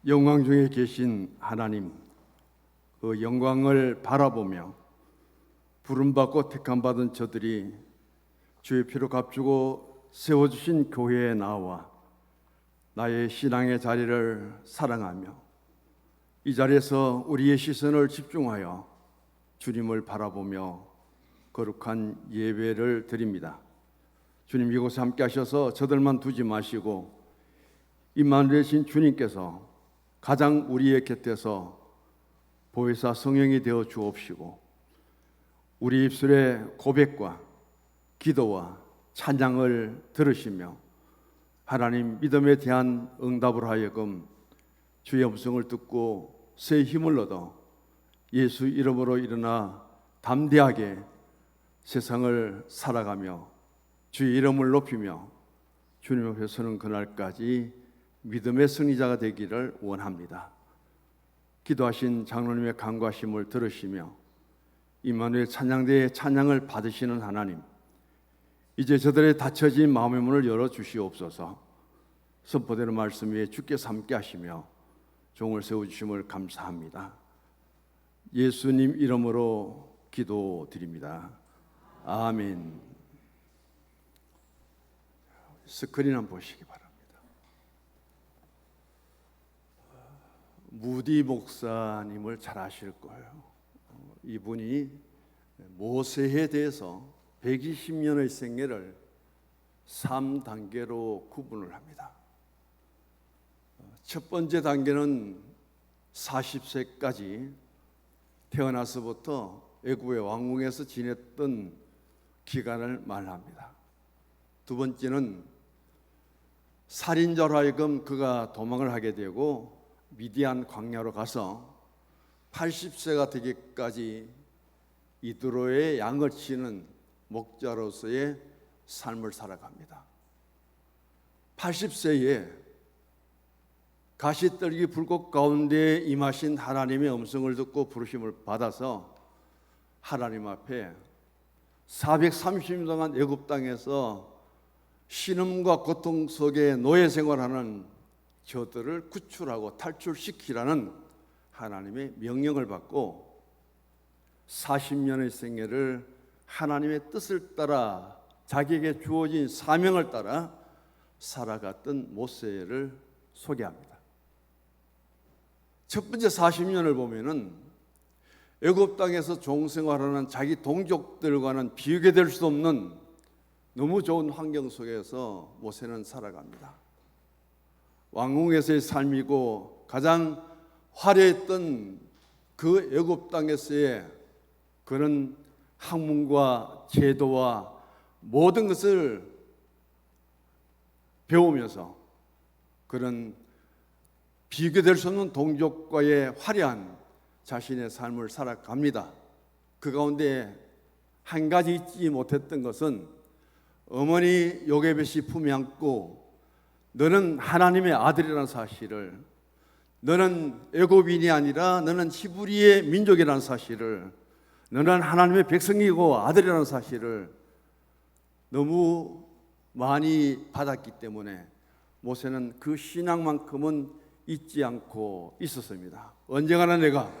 영광 중에 계신 하나님, 그 영광을 바라보며 부름받고 택함받은 저들이 주의 피로 값주고 세워주신 교회에 나와 나의 신앙의 자리를 사랑하며 이 자리에서 우리의 시선을 집중하여 주님을 바라보며 거룩한 예배를 드립니다. 주님, 이곳에 함께 하셔서 저들만 두지 마시고 임마누엘 신 주님께서 가장 우리의 곁에서 보혜사 성령이 되어 주옵시고 우리 입술의 고백과 기도와 찬양을 들으시며 하나님 믿음에 대한 응답을 하여금 주의 음성을 듣고 새 힘을 얻어 예수 이름으로 일어나 담대하게 세상을 살아가며 주의 이름을 높이며 주님 앞에 서는 그날까지 믿음의 승리자가 되기를 원합니다. 기도하신 장로님의 간구하심을 들으시며 임마누엘 찬양대의 찬양을 받으시는 하나님, 이제 저들의 닫혀진 마음의 문을 열어주시옵소서. 선포되는 말씀 위에 주께서 함께 하시며 종을 세워주심을 감사합니다. 예수님 이름으로 기도드립니다. 아멘. 스크린 한번 보시기 바랍니다. 무디 목사님을 잘 아실 거예요. 이분이 모세에 대해서 120년의 생애를 3단계로 구분을 합니다. 첫 번째 단계는 40세까지 태어나서부터 애굽의 왕궁에서 지냈던 기간을 말합니다. 두 번째는 살인자로 하여금 그가 도망을 하게 되고 미디안 광야로 가서 80세가 되기까지 이드로의 양을 치는 목자로서의 삶을 살아갑니다. 80세에 가시떨기 불꽃 가운데 임하신 하나님의 음성을 듣고 부르심을 받아서 하나님 앞에 430년 동안 애굽 땅에서 신음과 고통 속에 노예 생활하는 저들을 구출하고 탈출시키라는 하나님의 명령을 받고 40년의 생애를 하나님의 뜻을 따라 자기에게 주어진 사명을 따라 살아갔던 모세를 소개합니다. 첫 번째 40년을 보면은 애굽 땅에서 종생활하는 자기 동족들과는 비교될 수 없는 너무 좋은 환경 속에서 모세는 살아갑니다. 왕궁에서의 삶이고 가장 화려했던 그 애굽 땅에서의 그런 학문과 제도와 모든 것을 배우면서 그런 비교될 수 없는 동족과의 화려한 자신의 삶을 살아갑니다. 그 가운데 한 가지 잊지 못했던 것은 어머니 요게벳이 품에 안고 너는 하나님의 아들이라는 사실을, 너는 애굽인이 아니라 너는 히브리의 민족이라는 사실을, 너는 하나님의 백성이고 아들이라는 사실을 너무 많이 받았기 때문에 모세는 그 신앙만큼은 잊지 않고 있었습니다. 언젠가는 내가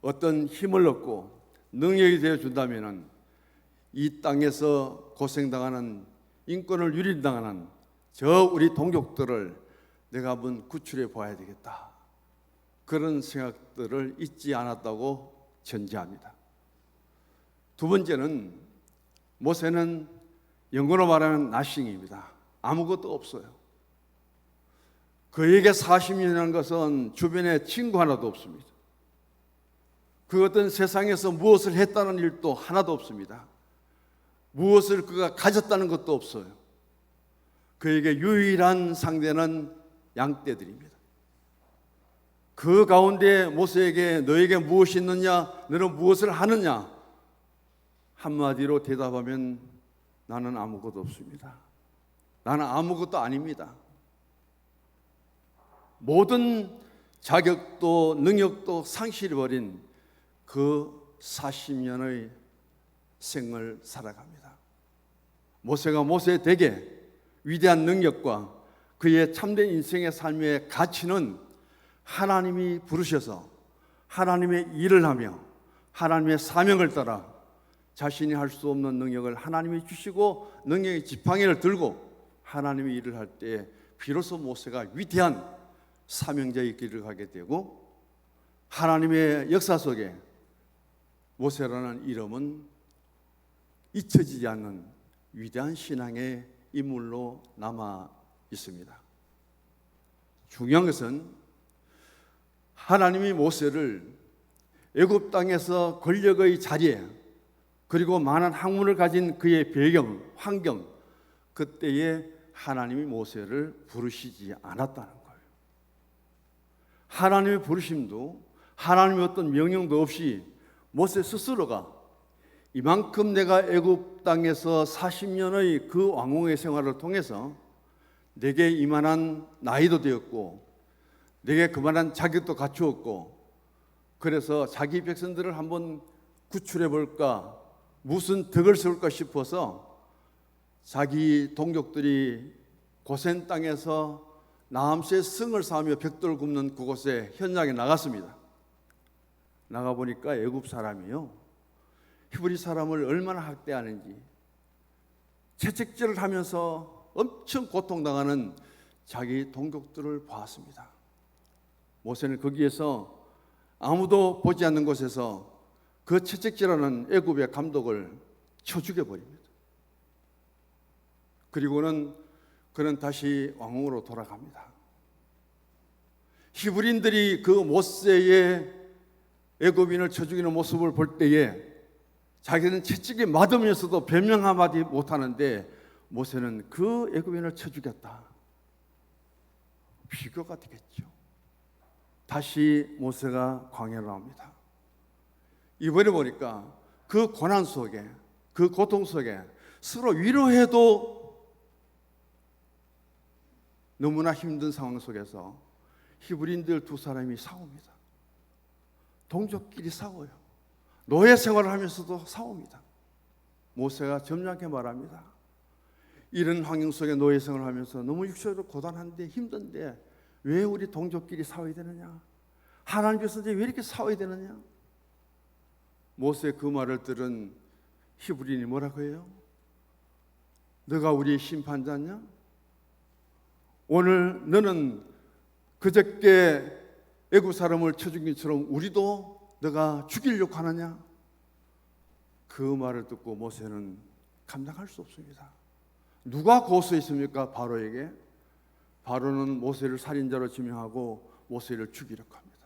어떤 힘을 얻고 능력이 되어준다면 이 땅에서 고생당하는, 인권을 유린당하는 저 우리 동족들을 내가 한번 구출해 봐야 되겠다. 그런 생각들을 잊지 않았다고 전제합니다. 두 번째는 모세는 영어로 말하면 nothing입니다. 아무것도 없어요. 그에게 40년이라는 것은 주변에 친구 하나도 없습니다. 그 어떤 세상에서 무엇을 했다는 일도 하나도 없습니다. 무엇을 그가 가졌다는 것도 없어요. 그에게 유일한 상대는 양떼들입니다. 그 가운데 모세에게 너에게 무엇이 있느냐, 너는 무엇을 하느냐, 한마디로 대답하면 나는 아무것도 없습니다. 나는 아무것도 아닙니다. 모든 자격도 능력도 상실해버린 그 40년의 생을 살아갑니다. 모세가 모세되게 위대한 능력과 그의 참된 인생의 삶의 가치는 하나님이 부르셔서 하나님의 일을 하며 하나님의 사명을 따라 자신이 할 수 없는 능력을 하나님이 주시고 능력의 지팡이를 들고 하나님의 일을 할 때 비로소 모세가 위대한 사명자의 길을 가게 되고 하나님의 역사 속에 모세라는 이름은 잊혀지지 않는 위대한 신앙의 인물로 남아 있습니다. 중요한 것은 하나님이 모세를 애굽 땅에서 권력의 자리에 그리고 많은 학문을 가진 그의 배경, 환경, 그때에 하나님이 모세를 부르시지 않았다는 거예요. 하나님의 부르심도 하나님의 어떤 명령도 없이 모세 스스로가 이만큼 내가 애굽 땅에서 40년의 그 왕궁의 생활을 통해서 내게 이만한 나이도 되었고 내게 그만한 자격도 갖추었고 그래서 자기 백성들을 한번 구출해 볼까 무슨 덕을 세울까 싶어서 자기 동족들이 고센 땅에서 나함수의 성을 쌓으며 벽돌을 굽는 그곳에 현장에 나갔습니다. 나가보니까 애굽 사람이요 히브리 사람을 얼마나 학대하는지 채찍질을 하면서 엄청 고통당하는 자기 동족들을 보았습니다. 모세는 거기에서 아무도 보지 않는 곳에서 그 채찍질하는 애굽의 감독을 쳐 죽여버립니다. 그리고는 그는 다시 왕궁으로 돌아갑니다. 히브리인들이 그 모세의 애굽인을 쳐 죽이는 모습을 볼 때에 자기는 채찍에 맞으면서도 변명 한마디 못하는데 모세는 그 애굽인을 쳐 죽였다. 비교가 되겠죠. 다시 모세가 광야로 나옵니다. 이번에 보니까 그 고난 속에 그 고통 속에 서로 위로해도 너무나 힘든 상황 속에서 히브리인들 두 사람이 싸웁니다. 동족끼리 싸워요. 노예 생활을 하면서도 싸웁니다. 모세가 점잖게 말합니다. 이런 환경 속에 노예 생활을 하면서 너무 육체적으로 고단한데 힘든데 왜 우리 동족끼리 싸워야 되느냐? 하나님께서 왜 이렇게 싸워야 되느냐? 모세의 그 말을 들은 히브리인이 뭐라고 해요? 너가 우리의 심판자냐? 오늘 너는 그저께 애굽 사람을 쳐 죽인 것처럼 우리도 너가 죽이려고 하느냐? 그 말을 듣고 모세는 감당할 수 없습니다. 누가 고소했습니까? 바로에게. 바로는 모세를 살인자로 지명하고 모세를 죽이려고 합니다.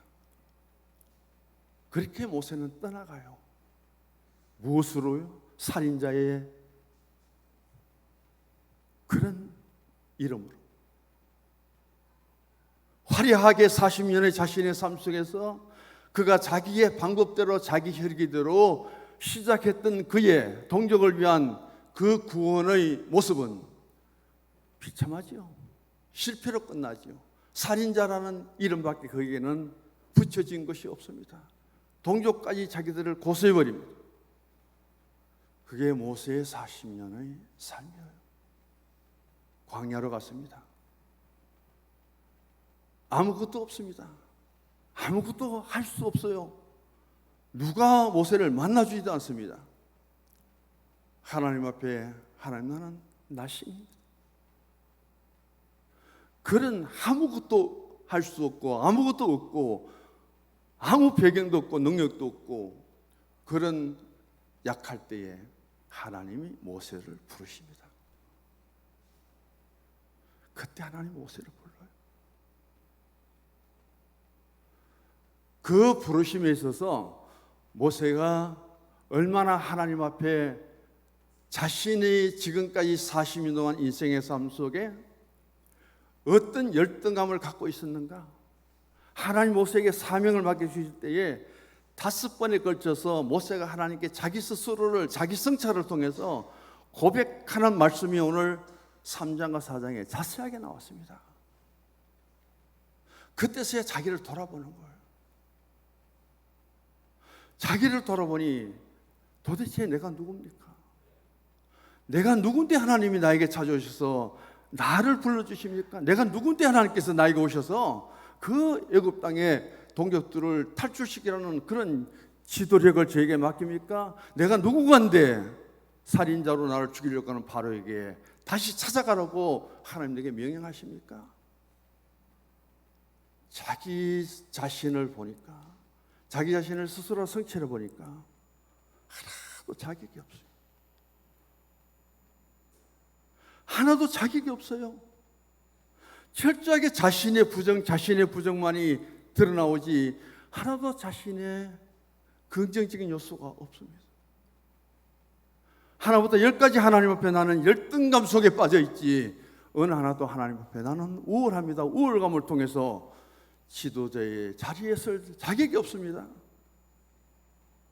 그렇게 모세는 떠나가요. 무엇으로요? 살인자의 그런 이름으로. 화려하게 40년의 자신의 삶 속에서 그가 자기의 방법대로 자기 혈기대로 시작했던 그의 동족을 위한 그 구원의 모습은 비참하지요. 실패로 끝나지요. 살인자라는 이름밖에 거기에는 붙여진 것이 없습니다. 동족까지 자기들을 고소해버립니다. 그게 모세의 40년의 삶이에요. 광야로 갔습니다. 아무것도 없습니다. 아무것도 할 수 없어요. 누가 모세를 만나주지도 않습니다. 하나님 앞에 하나님 나는 나십니다. 그런 아무것도 할 수 없고 아무것도 없고 아무 배경도 없고 능력도 없고 그런 약할 때에 하나님이 모세를 부르십니다. 그때 하나님이 모세를 불러요. 그 부르심에 있어서 모세가 얼마나 하나님 앞에 자신이 지금까지 40년 동안 인생의 삶 속에 어떤 열등감을 갖고 있었는가? 하나님 모세에게 사명을 맡겨주실 때에 5번에 걸쳐서 모세가 하나님께 자기 스스로를 자기 성찰을 통해서 고백하는 말씀이 오늘 3장과 4장에 자세하게 나왔습니다. 그때서야 자기를 돌아보는 거예요. 자기를 돌아보니 도대체 내가 누굽니까? 내가 누군데 하나님이 나에게 찾아오셔서 나를 불러주십니까? 내가 누군데 하나님께서 나에게 오셔서 그 애굽 땅의 동족들을 탈출시키라는 그런 지도력을 저에게 맡깁니까? 내가 누구간데 살인자로 나를 죽이려고 하는 바로에게 다시 찾아가라고 하나님 내게 명령하십니까? 자기 자신을 보니까, 자기 자신을 스스로 성취해 보니까 하나도 자격이 없어요. 하나도 자격이 없어요. 철저하게 자신의 부정만이 드러나오지 하나도 자신의 긍정적인 요소가 없습니다. 하나부터 열까지 하나님 앞에 나는 열등감 속에 빠져 있지 어느 하나도 하나님 앞에 나는 우월합니다. 우월감을 통해서 지도자의 자리에 설 자격이 없습니다.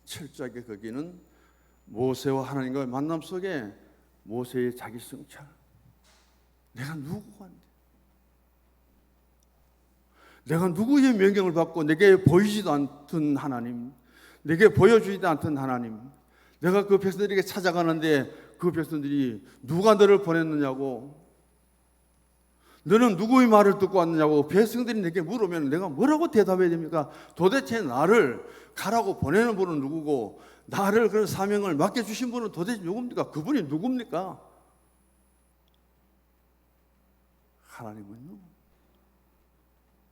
철저하게 거기는 모세와 하나님과의 만남 속에 모세의 자기 성찰, 내가 누구간데, 내가 누구의 명령을 받고 내게 보이지도 않던 하나님, 내게 보여주지도 않던 하나님, 내가 그 백성들에게 찾아가는데 그 백성들이 누가 너를 보냈느냐고, 너는 누구의 말을 듣고 왔느냐고 백성들이 내게 물으면 내가 뭐라고 대답해야 됩니까? 도대체 나를 가라고 보내는 분은 누구고 나를 그런 사명을 맡겨주신 분은 도대체 누굽니까? 그분이 누굽니까? 하나님은요,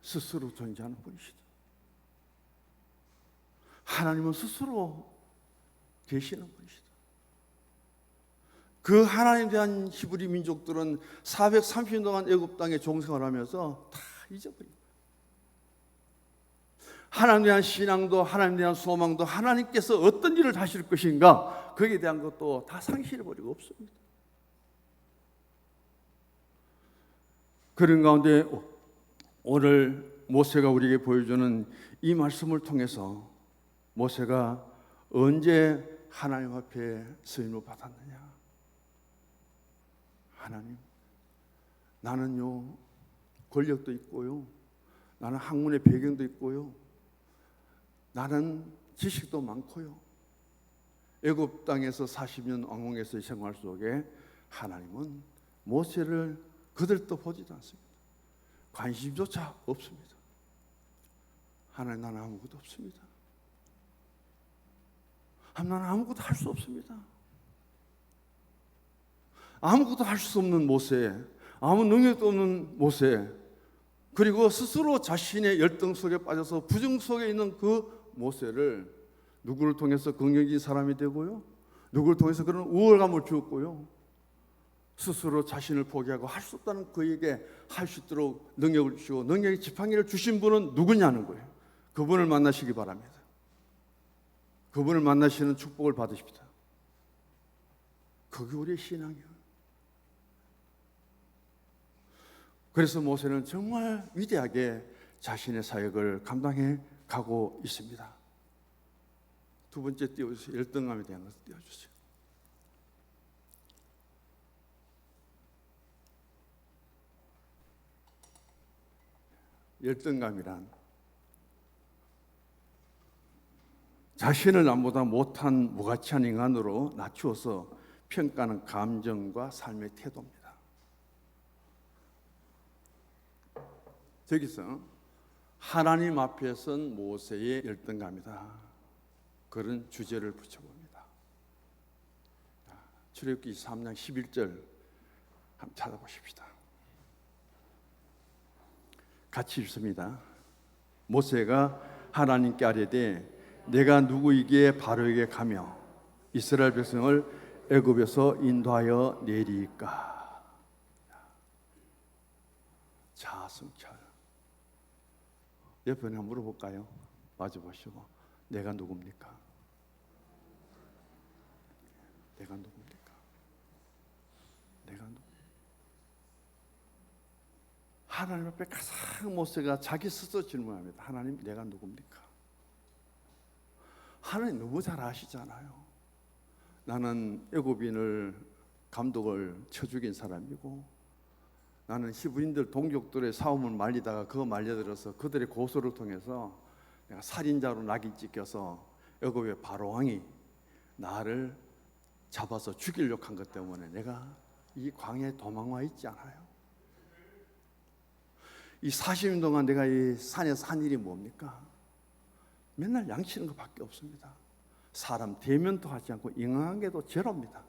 스스로 존재하는 분이시다. 하나님은 스스로 계시는 분이시다. 그 하나님에 대한 히브리 민족들은 430년 동안 애굽 땅에 종생을 하면서 다 잊어버립니다. 하나님에 대한 신앙도, 하나님에 대한 소망도, 하나님께서 어떤 일을 하실 것인가, 거기에 대한 것도 다 상실해버리고 없습니다. 그런 가운데 오늘 모세가 우리에게 보여주는 이 말씀을 통해서 모세가 언제 하나님 앞에 쓰임을 받았느냐? 하나님, 나는요 권력도 있고요, 나는 학문의 배경도 있고요, 나는 지식도 많고요, 애굽 땅에서 40년 왕궁에서의 생활 속에 하나님은 모세를 그들도 보지도 않습니다. 관심조차 없습니다. 하나님, 나는 아무것도 없습니다. 나는 아무것도 할 수 없습니다. 아무것도 할 수 없는 모세, 아무 능력도 없는 모세, 그리고 스스로 자신의 열등 속에 빠져서 부정 속에 있는 그 모세를 누구를 통해서 긍정적인 사람이 되고요, 누구를 통해서 그런 우월감을 주었고요, 스스로 자신을 포기하고 할 수 없다는 그에게 할 수 있도록 능력을 주시고 능력의 지팡이를 주신 분은 누구냐는 거예요. 그분을 만나시기 바랍니다. 그분을 만나시는 축복을 받으십니다. 그게 우리의 신앙이에요. 그래서 모세는 정말 위대하게 자신의 사역을 감당해 가고 있습니다. 두 번째 띄워주세요. 열등감에 대한 것을 띄워주세요. 열등감이란 자신을 남보다 못한 무가치한 인간으로 낮추어서 평가하는 감정과 삶의 태도입니다. 저기서 하나님 앞에 선 모세의 열등감이다, 그런 주제를 붙여봅니다. 출애굽기 3장 11절 한번 찾아보십시다. 같이 읽습니다. 모세가 하나님께 아뢰되 내가 누구에게 바로에게 가며 이스라엘 백성을 애굽에서 인도하여 내리까? 자, 성찰. 옆에 한번 물어볼까요? 마주 보시고, 내가 누굽니까? 내가 누굽니까? 내가 누구? 하나님 앞에 가장 모세가 자기 스스로 질문합니다. 하나님, 내가 누굽니까? 하나님 너무 잘 아시잖아요. 나는 애굽인을 감독을 쳐 죽인 사람이고, 나는 히브리인들 동족들의 싸움을 말리다가 그거 말려들어서 그들의 고소를 통해서 내가 살인자로 낙인 찍혀서 애굽의 바로왕이 나를 잡아서 죽이려고 한 것 때문에 내가 이 광야에 도망와 있지 않아요. 이 40년 동안 내가 이 산에서 한 일이 뭡니까? 맨날 양치는 것밖에 없습니다. 사람 대면도 하지 않고 인간관계도 제로입니다.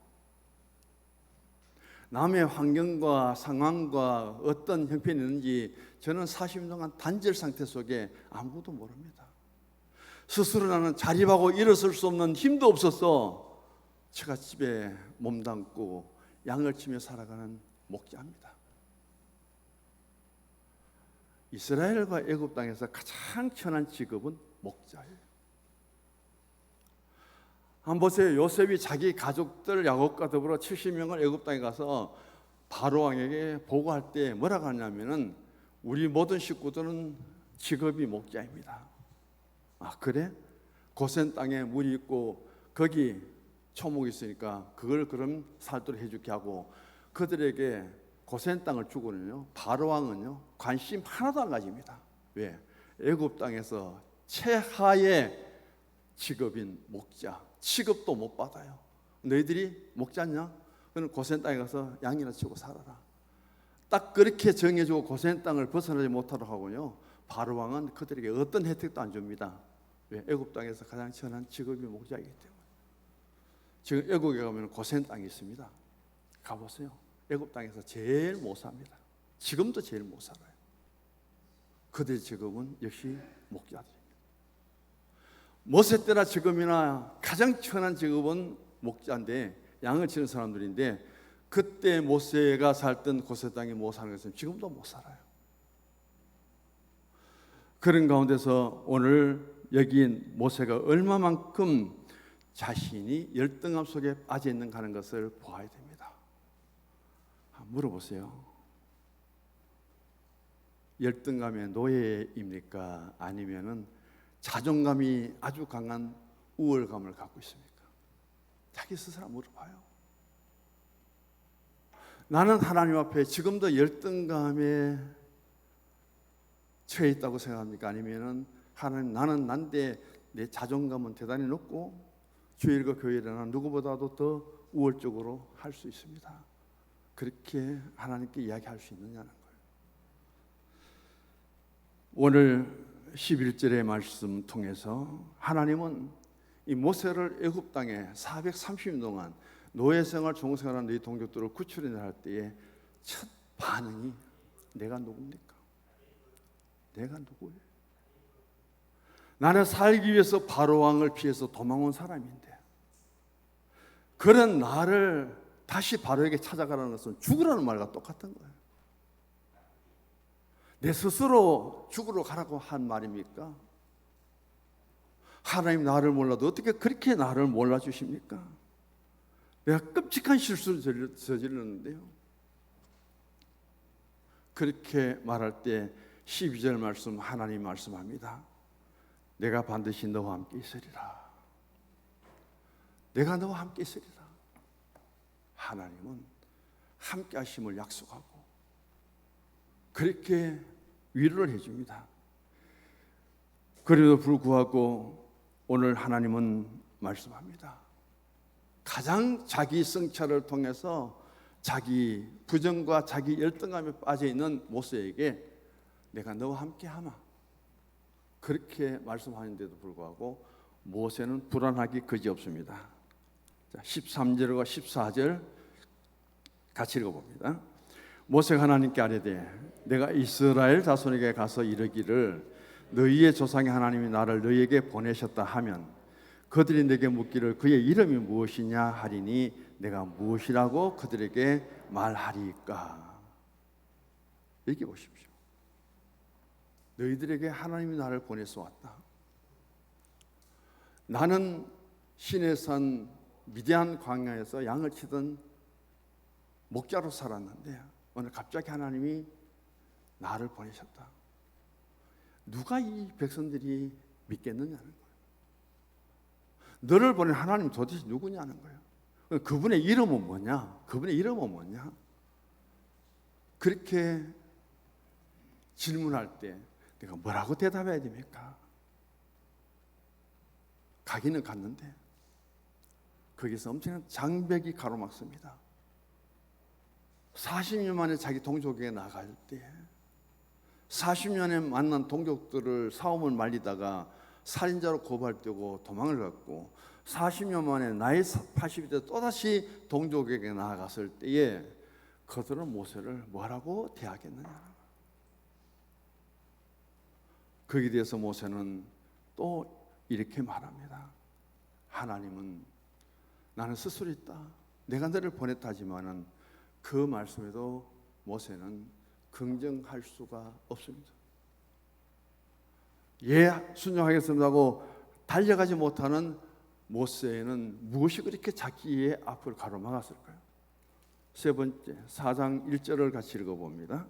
남의 환경과 상황과 어떤 형편이 있는지 저는 40년 동안 단절 상태 속에 아무것도 모릅니다. 스스로 나는 자립하고 일어설 수 없는 힘도 없어서 제가 집에 몸담고 양을 치며 살아가는 목자입니다. 이스라엘과 애굽 땅에서 가장 천한 직업은 목자예요. 한번 보세요. 요셉이 자기 가족들 야곱과 더불어 70명을 애굽 땅에 가서 바로 왕에게 보고할 때 뭐라고 하냐면은 우리 모든 식구들은 직업이 목자입니다. 아 그래? 고센 땅에 물이 있고 거기 초목이 있으니까 그걸 그럼 살도록 해줄게 하고 그들에게 고센 땅을 주고는요 바로 왕은요 관심 하나도 안 가집니다. 왜? 애굽 땅에서 최하의 직업인 목자 취급도 못 받아요. 너희들이 목자냐? 그럼 고센 땅에 가서 양이나 치고 살아라. 딱 그렇게 정해주고 고센 땅을 벗어나지 못하도록 하고요 바로 왕은 그들에게 어떤 혜택도 안 줍니다. 왜? 애굽 땅에서 가장 천한 직업이 목자이기 때문에. 지금 애국에 가면 고센 땅이 있습니다. 가보세요. 애굽 땅에서 제일 못 삽니다. 지금도 제일 못 살아요. 그들의 직업은 역시 목자들입니다. 모세 때나 지금이나 가장 천한 직업은 목자인데 양을 치는 사람들인데 그때 모세가 살던 고센 땅에 못 사는 것은 지금도 못 살아요. 그런 가운데서 오늘 여기인 모세가 얼마만큼 자신이 열등감 속에 빠져 있는가 하는 것을 보아야 됩니다. 물어보세요. 열등감의 노예입니까? 아니면은 자존감이 아주 강한 우월감을 갖고 있습니까? 자기 스스로 물어봐요. 나는 하나님 앞에 지금도 열등감에 처해 있다고 생각합니까? 아니면은 하나님 나는 난데 내 자존감은 대단히 높고 주일과 교회를 나는 누구보다도 더 우월적으로 할 수 있습니다. 그렇게 하나님께 이야기할 수 있느냐는 거예요. 오늘 11절의 말씀 통해서 하나님은 이 모세를 애굽 땅에 430년 동안 노예생활 종생활하는 이 동족들을 구출해낼 할 때에 첫 반응이 내가 누굽니까? 내가 누구예요? 나는 살기 위해서 바로 왕을 피해서 도망온 사람인데 그런 나를 다시 바로에게 찾아가라는 것은 죽으라는 말과 똑같은 거예요. 내 스스로 죽으러 가라고 한 말입니까? 하나님 나를 몰라도 어떻게 그렇게 나를 몰라주십니까? 내가 끔찍한 실수를 저질렀는데요. 그렇게 말할 때 12절 말씀 하나님 말씀합니다. 내가 반드시 너와 함께 있으리라. 내가 너와 함께 있으리라. 하나님은 함께 하심을 약속하고 그렇게 위로를 해줍니다. 그래도 불구하고 오늘 하나님은 말씀합니다. 가장 자기 성찰을 통해서 자기 부정과 자기 열등감에 빠져있는 모세에게 내가 너와 함께하마 그렇게 말씀하는데도 불구하고 모세는 불안하기 그지없습니다. 13절과 14절 같이 읽어봅니다. 모세가 하나님께 아뢰되 내가 이스라엘 자손에게 가서 이르기를 너희의 조상의 하나님이 나를 너희에게 보내셨다 하면 그들이 내게 묻기를 그의 이름이 무엇이냐 하리니 내가 무엇이라고 그들에게 말하리까? 얘기해 보십시오. 너희들에게 하나님이 나를 보내서 왔다. 나는 시내산 미디안 광야에서 양을 치던 목자로 살았는데 오늘 갑자기 하나님이 나를 보내셨다. 누가 이 백성들이 믿겠느냐는 거예요. 너를 보낸 하나님 도대체 누구냐는 거예요. 그분의 이름은 뭐냐? 그분의 이름은 뭐냐? 그렇게 질문할 때 내가 뭐라고 대답해야 됩니까? 가기는 갔는데 거기서 엄청난 장벽이 가로막습니다. 40년 만에 자기 동족에게 나갈 때 40년에 만난 동족들을 싸움을 말리다가 살인자로 고발되고 도망을 갔고 40년 만에 나이 80이 돼 또다시 동족에게 나아갔을 때에 그들은 모세를 뭐라고 대하겠느냐. 거기에 대해서 모세는 또 이렇게 말합니다. 하나님은 나는 스스로 있다. 내가 너를 보냈다 하지만은 그 말씀에도 모세는 긍정할 수가 없습니다. 예, 순종하겠습니다 하고 달려가지 못하는 모세는 무엇이 그렇게 자기의 앞을 가로막았을까요? 세 번째, 4장 1절을 같이 읽어봅니다.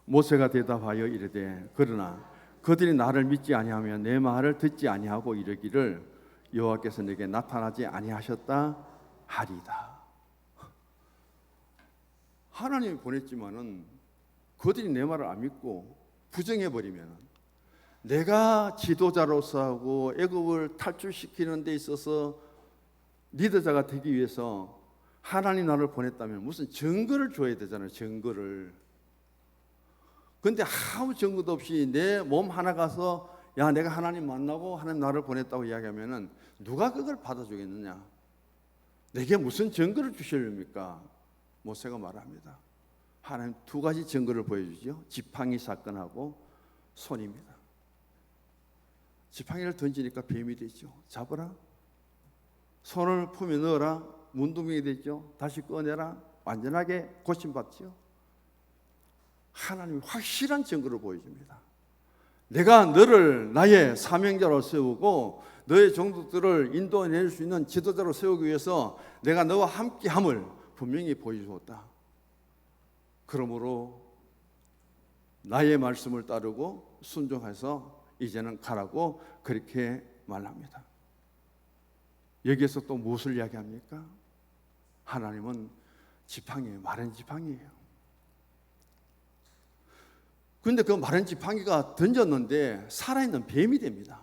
모세가 대답하여 이르되 그러나 그들이 나를 믿지 아니하며 내 말을 듣지 아니하고 이르기를 여호와께서 내게 나타나지 아니하셨다 하리이다. 하나님이 보냈지만은 그들이 내 말을 안 믿고 부정해 버리면 내가 지도자로서 하고 애굽을 탈출시키는 데 있어서 리더자가 되기 위해서 하나님 나를 보냈다면 무슨 증거를 줘야 되잖아요. 증거를. 근데 아무 증거도 없이 내 몸 하나 가서 야 내가 하나님 만나고 하나님 나를 보냈다고 이야기하면은 누가 그걸 받아주겠느냐. 내게 무슨 증거를 주시렵니까? 모세가 말합니다. 하나님 두 가지 증거를 보여주죠. 지팡이 사건하고 손입니다. 지팡이를 던지니까 뱀이 되죠. 잡으라. 손을 품에 넣어라. 문둥이 되죠. 다시 꺼내라. 완전하게 고침받죠. 하나님이 확실한 증거를 보여줍니다. 내가 너를 나의 사명자로 세우고 너의 종족들을 인도해낼 수 있는 지도자로 세우기 위해서 내가 너와 함께함을 분명히 보여주었다. 그러므로 나의 말씀을 따르고 순종해서 이제는 가라고 그렇게 말합니다. 여기에서 또 무엇을 이야기합니까? 하나님은 지팡이에요. 마른 지팡이에요. 그런데 그 마른 지팡이가 던졌는데 살아있는 뱀이 됩니다.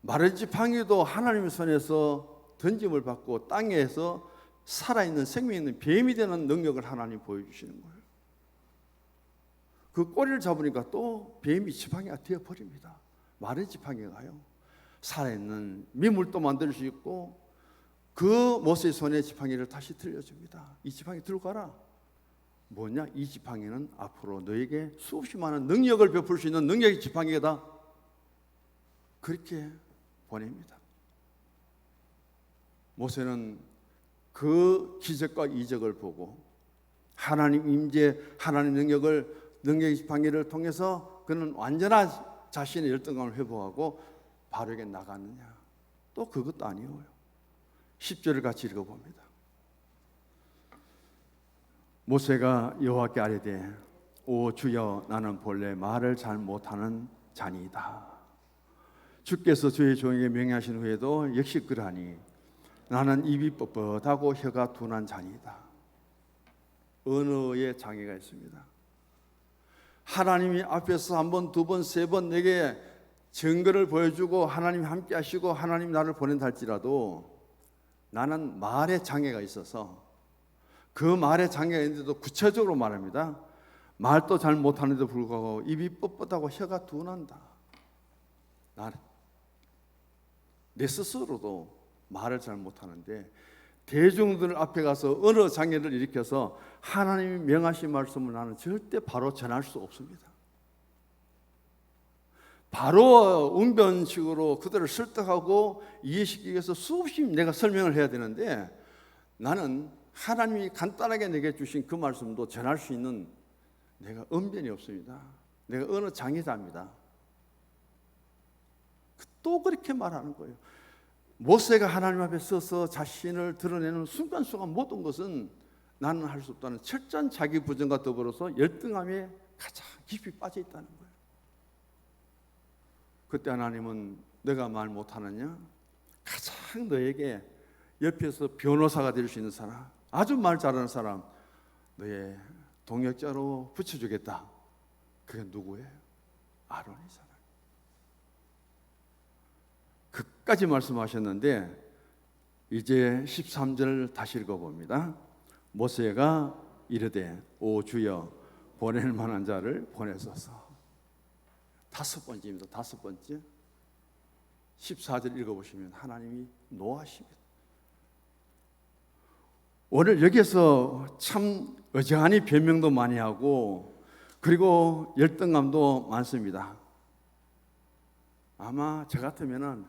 마른 지팡이도 하나님의 손에서 던짐을 받고 땅에서 살아있는 생명 있는 뱀이 되는 능력을 하나님 보여주시는 거예요. 그 꼬리를 잡으니까 또 뱀이 지팡이가 되어버립니다. 마른 지팡이가요. 살아있는 미물도 만들 수 있고 그 모세의 손에 지팡이를 다시 들려줍니다. 이 지팡이 들고 가라. 뭐냐? 이 지팡이는 앞으로 너에게 수없이 많은 능력을 베풀 수 있는 능력의 지팡이다. 그렇게 보냅니다. 모세는 그 기적과 이적을 보고 하나님 임재, 하나님 능력의 지팡이를 통해서 그는 완전한 자신의 열등감을 회복하고 바로에게 나갔느냐? 또 그것도 아니에요. 10절을 같이 읽어봅니다. 모세가 여호와께 아뢰되 오 주여 나는 본래 말을 잘 못하는 자니이다. 주께서 주의 종에게 명하신 후에도 역시 그러하니 나는 입이 뻣뻣하고 혀가 둔한 자니이다. 언어에 장애가 있습니다. 하나님이 앞에서 한 번, 두 번, 세 번 내게 증거를 보여주고 하나님이 함께 하시고 하나님 나를 보낸다 할지라도 나는 말에 장애가 있어서 그 말에 장애가 있는데도 구체적으로 말합니다. 말도 잘 못하는데도 불구하고 입이 뻣뻣하고 혀가 둔한다. 내 스스로도 말을 잘 못하는데 대중들 앞에 가서 언어 장애를 일으켜서 하나님이 명하신 말씀을 나는 절대 바로 전할 수 없습니다. 바로 웅변식으로 그들을 설득하고 이해시키기 위해서 수없이 내가 설명을 해야 되는데 나는 하나님이 간단하게 내게 주신 그 말씀도 전할 수 있는 내가 언변이 없습니다. 내가 언어 장애자입니다. 또 그렇게 말하는 거예요. 모세가 하나님 앞에 서서 자신을 드러내는 순간순간 모든 것은 나는 할 수 없다는 철저한 자기 부정과 더불어서 열등함에 가장 깊이 빠져 있다는 거예요. 그때 하나님은 내가 말 못하느냐? 가장 너에게 옆에서 변호사가 될 수 있는 사람, 아주 말 잘하는 사람 너의 동역자로 붙여주겠다. 그게 누구예요? 아론이잖아요. 끝까지 말씀하셨는데 이제 13절 다시 읽어봅니다. 모세가 이르되 오 주여 보낼 만한 자를 보내소서. 다섯 번째입니다. 다섯 번째. 14절 읽어보시면 하나님이 노하십니다. 오늘 여기서 참 어지간히 변명도 많이 하고 그리고 열등감도 많습니다. 아마 저 같으면은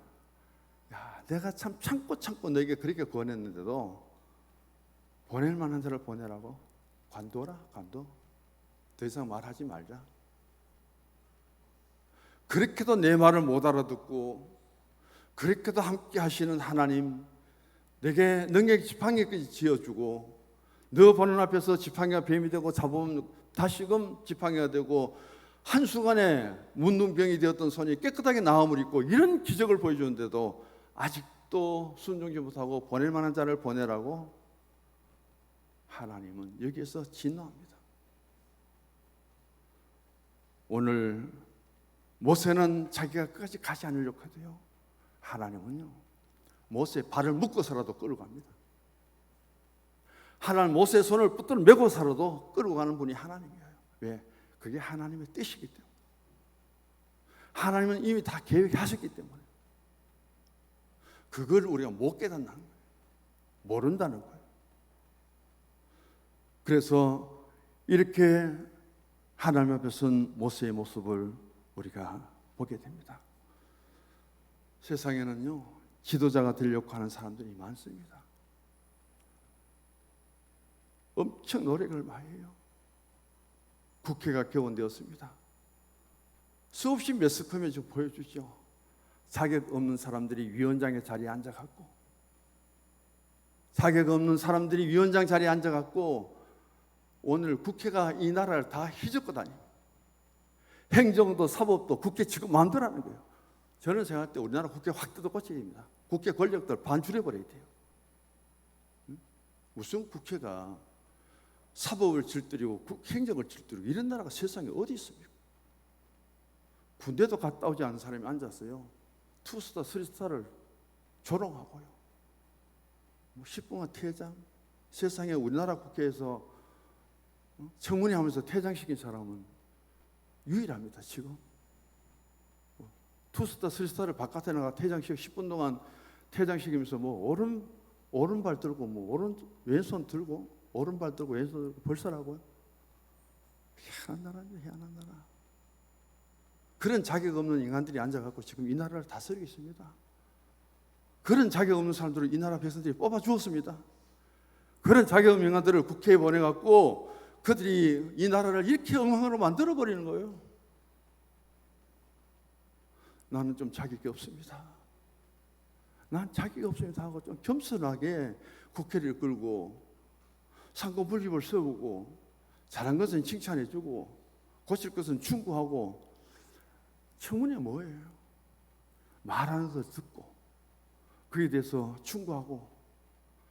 내가 참 참고 너에게 그렇게 권했는데도 보낼 만한 자를 보내라고? 관둬라, 관둬. 더 이상 말하지 말자. 그렇게도 내 말을 못 알아듣고 그렇게도 함께 하시는 하나님, 내게 능력 지팡이까지 지어주고 너 보는 앞에서 지팡이가 뱀이 되고 잡으면 다시금 지팡이가 되고 한순간에 문둥병이 되었던 손이 깨끗하게 나음을 입고 이런 기적을 보여주는데도 아직도 순종지 못하고 보낼 만한 자를 보내라고? 하나님은 여기에서 진노합니다. 오늘 모세는 자기가 끝까지 가지 않으려고 하대요. 하나님은요, 모세의 발을 묶어서라도 끌고 갑니다. 하나님 모세의 손을 붙들어 메고서라도 끌고 가는 분이 하나님이에요. 왜? 그게 하나님의 뜻이기 때문에. 하나님은 이미 다 계획하셨기 때문에. 그걸 우리가 못 깨닫는 거예요. 모른다는 거예요. 그래서 이렇게 하나님 앞에 선 모세의 모습을 우리가 보게 됩니다. 세상에는요, 지도자가 되려고 하는 사람들이 많습니다. 엄청 노력을 많이 해요. 국회가 개원되었습니다. 수없이 매스컴에 좀 보여주죠. 자격 없는 사람들이 위원장의 자리에 앉아갖고, 자격 없는 사람들이 위원장 자리에 앉아갖고 오늘 국회가 이 나라를 다 휘젓고 다닙니다. 행정도 사법도 국회 지금 만들어라는 거예요. 저는 생각할 때 우리나라 국회 확 뜯어 고쳐야 됩니다. 국회 권력들 반출해버려야 돼요. 무슨 국회가 사법을 질뜨리고 행정을 질뜨리고 이런 나라가 세상에 어디 있습니까? 군대도 갔다 오지 않은 사람이 앉았어요. 투스타, 쓰리스타를 조롱하고요. 10분간 퇴장. 세상에 우리나라 국회에서 청문회 하면서 퇴장시킨 사람은 유일합니다. 지금 투스타, 쓰리스타를 바깥에 나가 퇴장시키고 10분 동안 퇴장시키면서 뭐 오른발 들고 뭐 왼손 들고 오른발 들고 왼손 들고 벌써라고요? 희한한 나라죠. 희한한 나라. 그런 자격 없는 인간들이 앉아갖고 지금 이 나라를 다스리고 있습니다. 그런 자격 없는 사람들을 이 나라 백성들이 뽑아 주었습니다. 그런 자격 없는 인간들을 국회에 보내갖고 그들이 이 나라를 이렇게 엉망으로 만들어버리는 거예요. 나는 좀 자격이 없습니다. 난 자격이 없습니다 하고 좀 겸손하게 국회를 끌고 상고분립을 세우고 잘한 것은 칭찬해주고 고칠 것은 충고하고 청문회 뭐예요? 말하는 거 듣고 그에 대해서 충고하고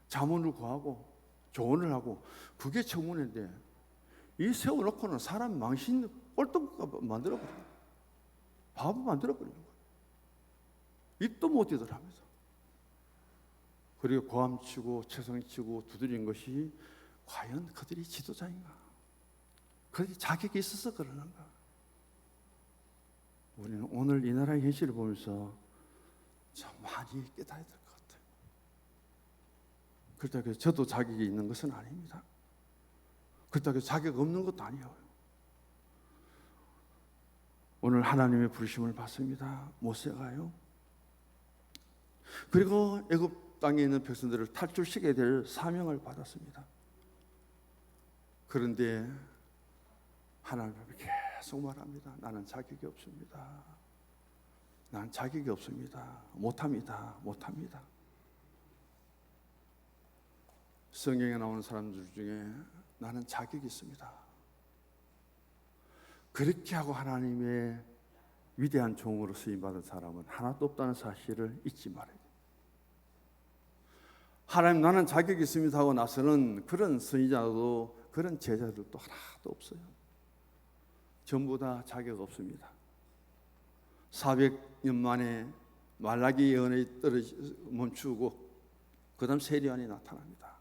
자문을 구하고 조언을 하고 그게 청문회인데 이 세워놓고는 사람 망신 꼴떡 만들어버려요. 바보 만들어버리는 거예요. 입도 못 대더라면서. 그리고 고함치고 채성치고 두드린 것이 과연 그들이 지도자인가? 그들이 자격이 있어서 그러는가? 우리는 오늘 이 나라의 현실을 보면서 참 많이 깨달아야 될 것 같아요. 그렇다고 해서 저도 자격이 있는 것은 아닙니다. 그렇다고 해서 자격 없는 것도 아니에요. 오늘 하나님의 부르심을 받습니다. 모세가요. 그리고 애굽 땅에 있는 백성들을 탈출시켜야 될 사명을 받았습니다. 그런데 하나님 앞에 계속 말합니다. 나는 자격이 없습니다. 나는 자격이 없습니다. 못합니다. 못합니다. 성경에 나오는 사람들 중에 나는 자격이 있습니다. 그렇게 하고 하나님의 위대한 종으로 쓰임받은 사람은 하나도 없다는 사실을 잊지 말아야 돼요. 하나님 나는 자격이 있습니다 하고 나서는 그런 선지자도 그런 제자들도 하나도 없어요. 전부 다 자격 없습니다. 400년 만에 말라기 예언이 멈추고 그 다음 세리안이 나타납니다.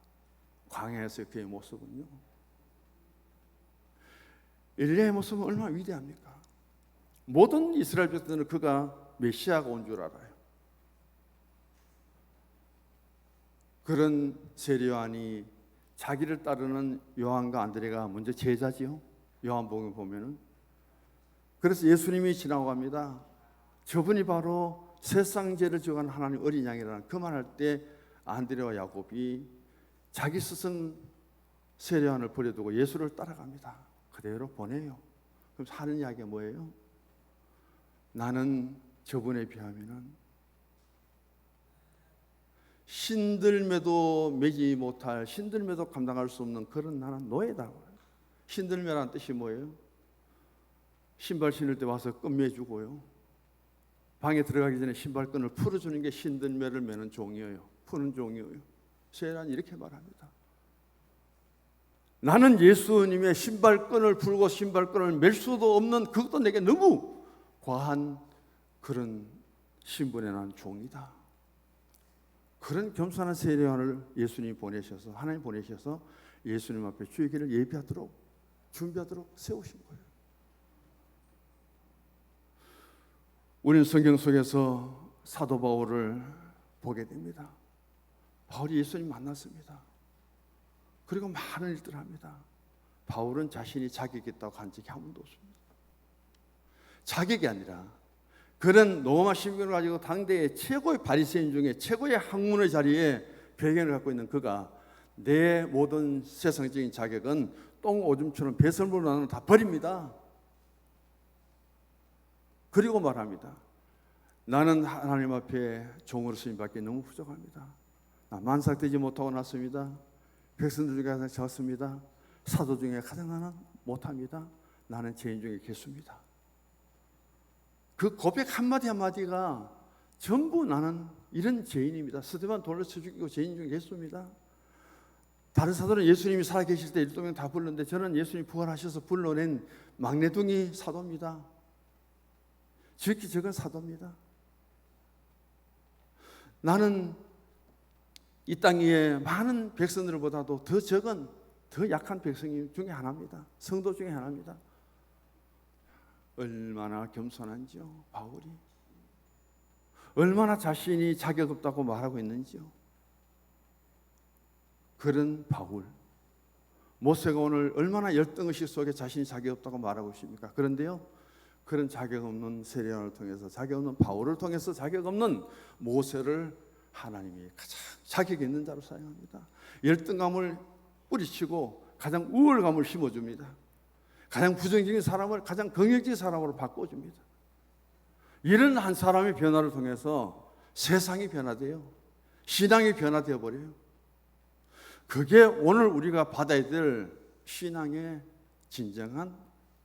광야에서의 그의 모습은요, 엘리야의 모습은 얼마나 위대합니까? 모든 이스라엘 백성들은 그가 메시아가 온 줄 알아요. 그런 세례요한이 자기를 따르는 요한과 안드레가 먼저 제자지요. 요한복음 보면은. 그래서 예수님이 지나갑니다. 저분이 바로 세상 죄를 지어간 하나님 어린 양이라는 그 말할 때 안드레와 야곱이 자기 스승 세례요한을 버려두고 예수를 따라갑니다. 그대로 보내요. 그럼 하는 이야기가 뭐예요? 나는 저분에 비하면은 신들매도 매지 못할, 신들매도 감당할 수 없는 그런 나는 노예다고. 신들매라는 뜻이 뭐예요? 신발 신을 때 와서 끈 매주고요, 방에 들어가기 전에 신발끈을 풀어주는 게 신들매를 매는 종이에요. 푸는 종이에요. 세례는 이렇게 말합니다. 나는 예수님의 신발끈을 풀고 신발끈을 맬 수도 없는, 그것도 내게 너무 과한 그런 신분에 난 종이다. 그런 겸손한 세례요한을 예수님이 보내셔서, 하나님 보내셔서 예수님 앞에 주의 길을 예비하도록, 준비하도록 세우신 거예요. 우리는 성경 속에서 사도 바울을 보게 됩니다. 바울이 예수님 만났습니다. 그리고 많은 일들을 합니다. 바울은 자신이 자격이 있다고 한 적이 한 번도 없습니다. 자격이 아니라 그런 로마 신분을 가지고 당대의 최고의 바리새인 중에 최고의 학문의 자리에 배경을 갖고 있는 그가 내 모든 세상적인 자격은 똥 오줌처럼 배설물로 나는 다 버립니다. 그리고 말합니다. 나는 하나님 앞에 종으로 쓰임받기 너무 부족합니다. 나 만삭되지 못하고 났습니다. 백성들 중에 가장 적습니다. 사도 중에 가장 나는 못합니다. 나는 죄인 중에 개수입니다. 그 고백 한마디 한마디가 전부 나는 이런 죄인입니다. 스데반 돌로 쳐 죽이고 죄인 중에 개수입니다. 다른 사도는 예수님이 살아계실 때 7명 다 불렀는데 저는 예수님이 부활하셔서 불러낸 막내둥이 사도입니다. 지극히 적은 사도입니다. 나는 이 땅 위에 많은 백성들보다도 더 적은, 더 약한 백성 중에 하나입니다. 성도 중에 하나입니다. 얼마나 겸손한지요, 바울이. 얼마나 자신이 자격 없다고 말하고 있는지요. 그런 바울. 모세가 오늘 얼마나 열등의식 속에 자신이 자격 없다고 말하고 있습니까? 그런데요, 그런 자격 없는 세례요한을 통해서, 자격 없는 바울을 통해서 자격 없는 모세를 하나님이 가장 자격 있는 자로 사용합니다. 열등감을 뿌리치고 가장 우월감을 심어줍니다. 가장 부정적인 사람을 가장 긍정적인 사람으로 바꿔줍니다. 이런 한 사람의 변화를 통해서 세상이 변화돼요. 신앙이 변화되어 버려요. 그게 오늘 우리가 받아야 될 신앙의 진정한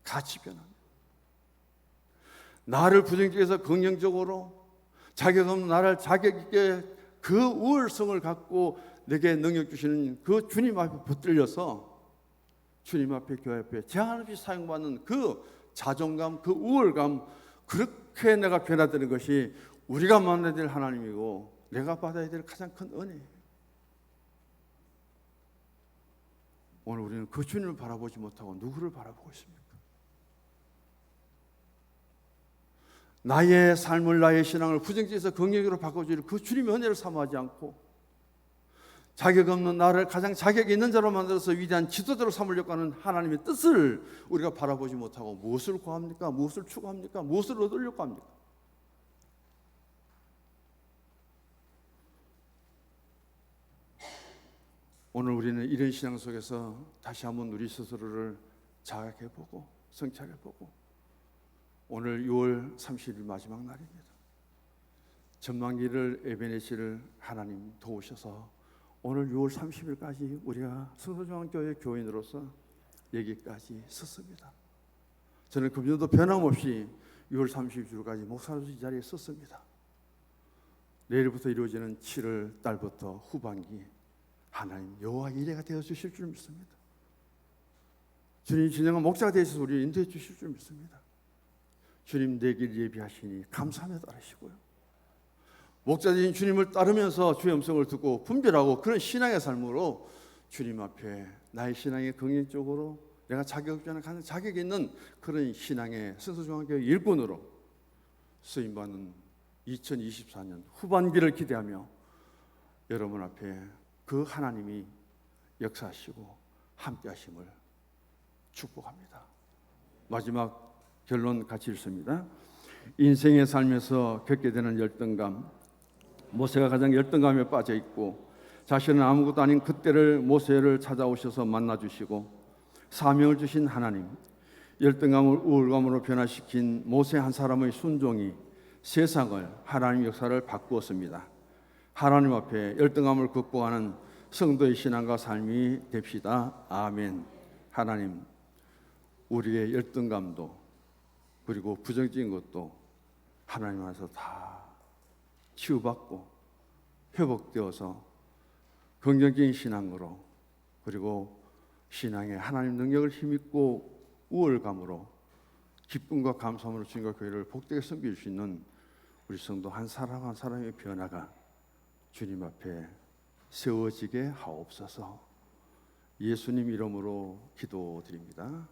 가치 변화입니다. 나를 부정적에서 긍정적으로, 자격 없는 나를 자격 있게 그 우월성을 갖고 내게 능력 주시는 그 주님 앞에 붙들려서 주님 앞에, 교회 앞에 제한 없이 사용받는 그 자존감, 그 우월감, 그렇게 내가 변화되는 것이 우리가 만나야 될 하나님이고 내가 받아야 될 가장 큰 은혜예요. 오늘 우리는 그 주님을 바라보지 못하고 누구를 바라보고 있습니까? 나의 삶을, 나의 신앙을 부정적에서 긍정적으로 바꿔주는 그 주님의 은혜를 사모하지 않고 자격 없는 나를 가장 자격 있는 자로 만들어서 위대한 지도자로 삼으려고 하는 하나님의 뜻을 우리가 바라보지 못하고 무엇을 구합니까? 무엇을 추구합니까? 무엇을 얻으려고 합니까? 오늘 우리는 이런 신앙 속에서 다시 한번 우리 스스로를 자각해보고 성찰해보고, 오늘 6월 30일 마지막 날입니다. 전만기를, 에베네시를 하나님 도우셔서 오늘 6월 30일까지 우리가 성서중앙교회 교인으로서 여기까지 섰습니다. 저는 금년도 변함없이 6월 30일까지 목사로서 이 자리에 섰습니다. 내일부터 이루어지는 7월 달부터 후반기 하나님 여호와 이레가 되어 주실 줄 믿습니다. 주님 진정한 목자가 되셔서 우리를 인도해 주실 줄 믿습니다. 주님 내 길 예비하시니 감사하며 따르시고요, 목자되신 주님을 따르면서 주의 음성을 듣고 분별하고 그런 신앙의 삶으로 주님 앞에 나의 신앙이 긍정적으로 내가 자격증을 갖는 자격이 있는 그런 신앙의 성서중앙교회 일꾼으로 쓰임받는 2024년 후반기를 기대하며 여러분 앞에 그 하나님이 역사하시고 함께 하심을 축복합니다. 마지막 결론 같이 읽습니다. 인생의 삶에서 겪게 되는 열등감, 모세가 가장 열등감에 빠져 있고 자신은 아무것도 아닌 그때를 모세를 찾아오셔서 만나주시고 사명을 주신 하나님, 열등감을 우월감으로 변화시킨 모세 한 사람의 순종이 세상을, 하나님 역사를 바꾸었습니다. 하나님 앞에 열등감을 극복하는 성도의 신앙과 삶이 됩시다. 아멘. 하나님, 우리의 열등감도 그리고 부정적인 것도 하나님 안에서 다 치유받고 회복되어서 긍정적인 신앙으로, 그리고 신앙의 하나님 능력을 힘입고 우월감으로 기쁨과 감사함으로 주님과 교회를 복되게 섬길 수 있는 우리 성도 한 사람 한 사람의 변화가 주님 앞에 세워지게 하옵소서. 예수님 이름으로 기도드립니다.